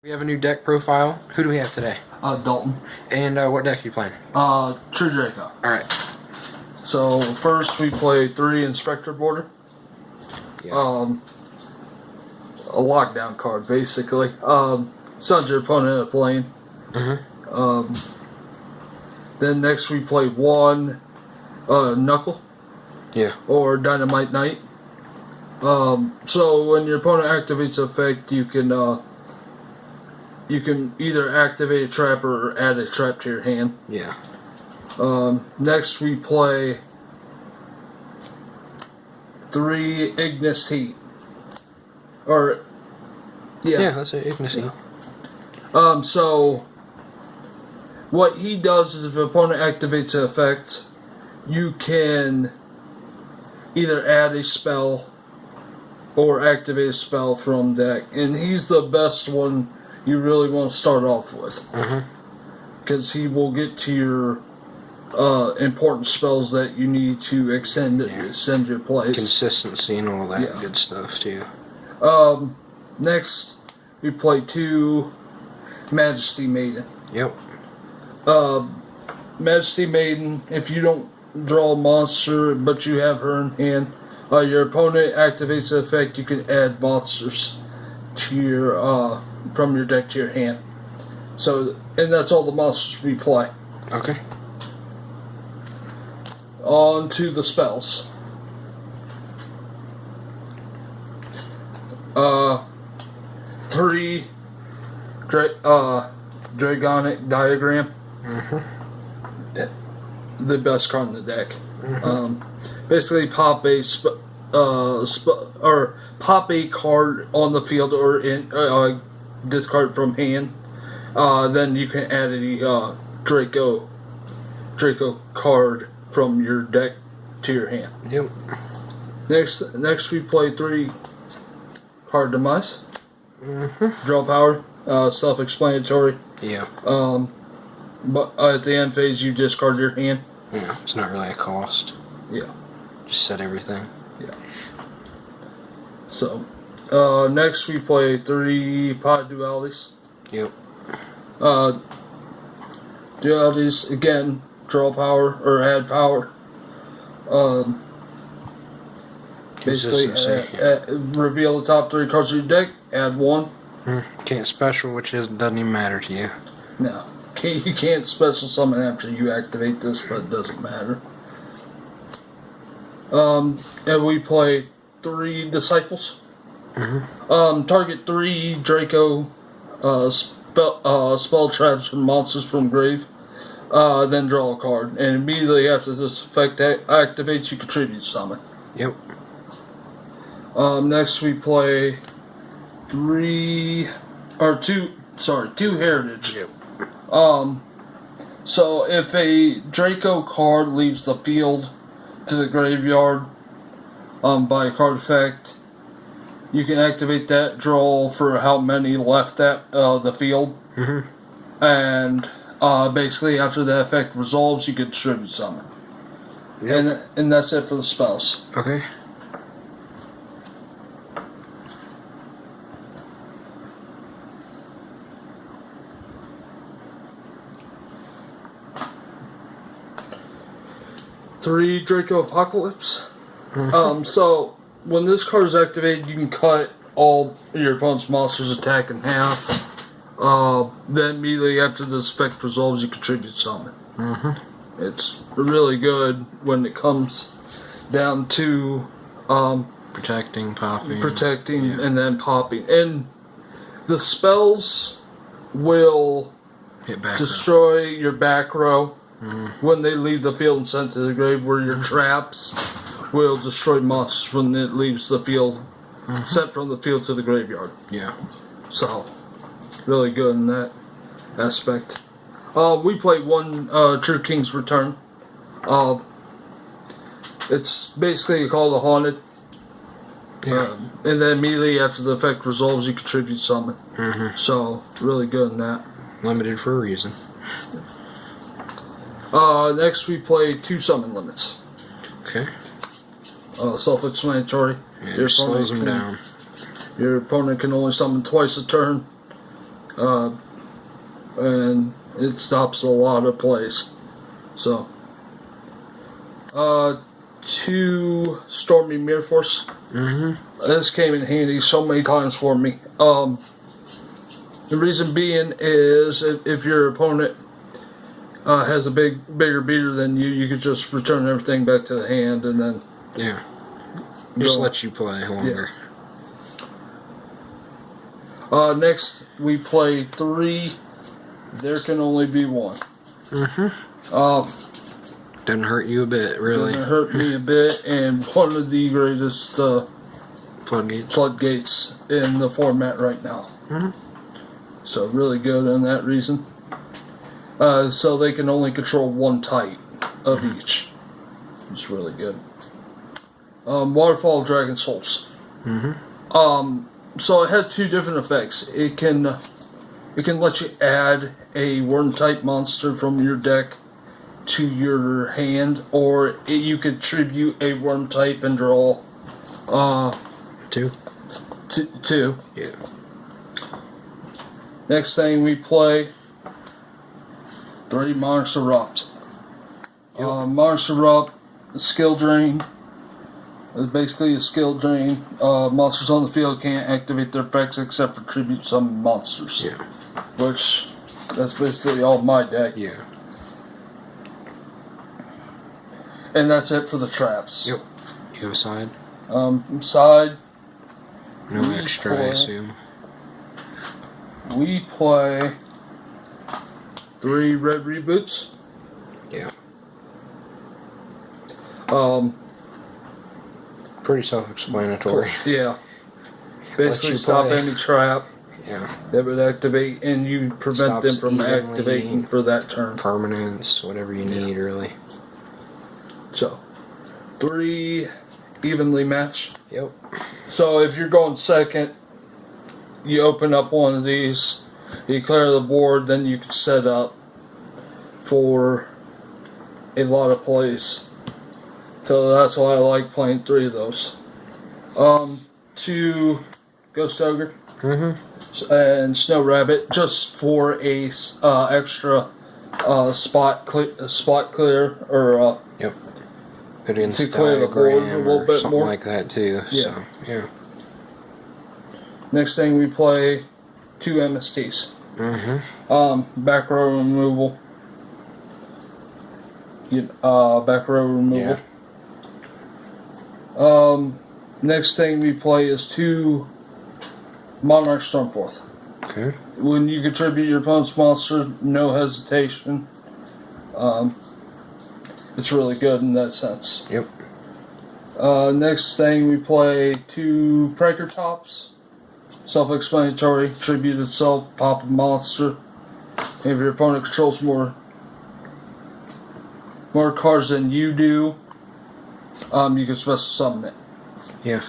We have a new deck profile. Who do we have today? Dalton. And what deck are you playing? True Draco. Alright. So first we play 3 Inspector Border. Yeah. A lockdown card basically. Sends your opponent a plane. Then next we play 1 Knuckle. Yeah. Or Dynamite Knight. So when your opponent activates an effect, you can either activate a trap or add a trap to your hand. Yeah. Next we play 3 Ignis Heat. Yeah, that's it. Ignis Heat. So what he does is if an opponent activates an effect, you can either add a spell or activate a spell from deck. And he's the best one you really want to start off with. Because he will get to your important spells that you need to extend your plays. Consistency and all that good stuff too. Next we play 2 Majesty Maiden. Yep. Majesty Maiden, if you don't draw a monster but you have her in hand, your opponent activates the effect, you can add monsters to your from your deck to your hand. So, and that's all the monsters we play. Okay. On to the spells. 3 Dragonic Diagram. The best card in the deck. Basically, pop a pop a card on the field or discard from hand. Then you can add a Draco card from your deck to your hand. Yep. Next we play 3 Card Demise. Draw power. Self-explanatory. Yeah. But at the end phase, you discard your hand. Yeah. It's not really a cost. Yeah. Just set everything. Yeah. So, next we play 3 Pod Dualities. Yep. Dualities, again, draw power or add power. Basically, reveal the top 3 cards of your deck, add 1. Can't special, which doesn't even matter to you. No. You can't special summon after you activate this, but it doesn't matter. And we play 3 Disciples. Target 3 Draco spell traps from monsters from grave. Then draw a card. And immediately after this effect activates, you contribute summon. Yep. Next we play 2 Heritage. Yep. So if a Draco card leaves the field to the graveyard by a card effect, you can activate that, draw for how many left at the field, and basically after that effect resolves, you can distribute summon. Yep. And that's it for the spells. Okay. Three Draco Apocalypse. So when this card is activated, you can cut all your opponent's monsters' attack in half. Then immediately after this effect resolves, you contribute summon. It's really good when it comes down to protecting, popping, and then popping. And the spells will destroy your back row. When they leave the field and sent to the grave, where your traps will destroy monsters when it leaves the field, sent from the field to the graveyard. Yeah. So, really good in that aspect. We play 1 True King's Return. It's basically called a Haunted. Yeah. And then immediately after the effect resolves, you contribute summon. So, really good in that. Limited for a reason. Next we play 2 Summon Limits. Okay. Self-explanatory. Yeah, it slows them down. Your opponent can only summon twice a turn. and it stops a lot of plays. So, 2 Stormy Mirror Force. This came in handy so many times for me. The reason being is if your opponent has a bigger beater than you, you could just return everything back to the hand and then just let you play longer. Next we play 3. There can only be one. Doesn't hurt you a bit, really. Doesn't hurt me a bit, and one of the greatest floodgates in the format right now. So really good on that reason. So they can only control 1 type of each. It's really good. Waterfall Dragon Souls. So it has 2 different effects. It can let you add a worm type monster from your deck to your hand, or you could tribute a worm type and draw 2. 2. Yeah. Next thing we play 3 Monarchs Erupt. Monarchs Erupt, skill drain. It's basically a skill drain. Monsters on the field can't activate their effects except for tribute summon monsters. Yeah. Which, that's basically all my deck. Yeah. And that's it for the traps. Yep. You have a side? Side. No extra, I assume. We play 3 red reboots. Yeah. Pretty self-explanatory. Yeah. Basically stop any trap that would activate, and you prevent them from activating for that turn. Permanence, whatever you need, really. So, 3 evenly matched. Yep. So if you're going second, you open up one of these, you clear the board, then you can set up for a lot of plays. So that's why I like playing 3 of those. 2 Ghost Ogre and Snow Rabbit, just for a extra spot clear, or yep. Put in to clear the board a little bit something more, like that too. Yeah. So yeah. Next thing we play 2 MSTs. Back row removal. Back row removal. Yeah. Next thing we play is 2 Monarch Stormforth. Okay. When you contribute your opponent's monster, no hesitation. It's really good in that sense. Yep. Next thing we play 2 Pranker Tops. Self-explanatory. Tribute itself, pop a monster. If your opponent controls more cards than you do, you can special summon it. Yeah.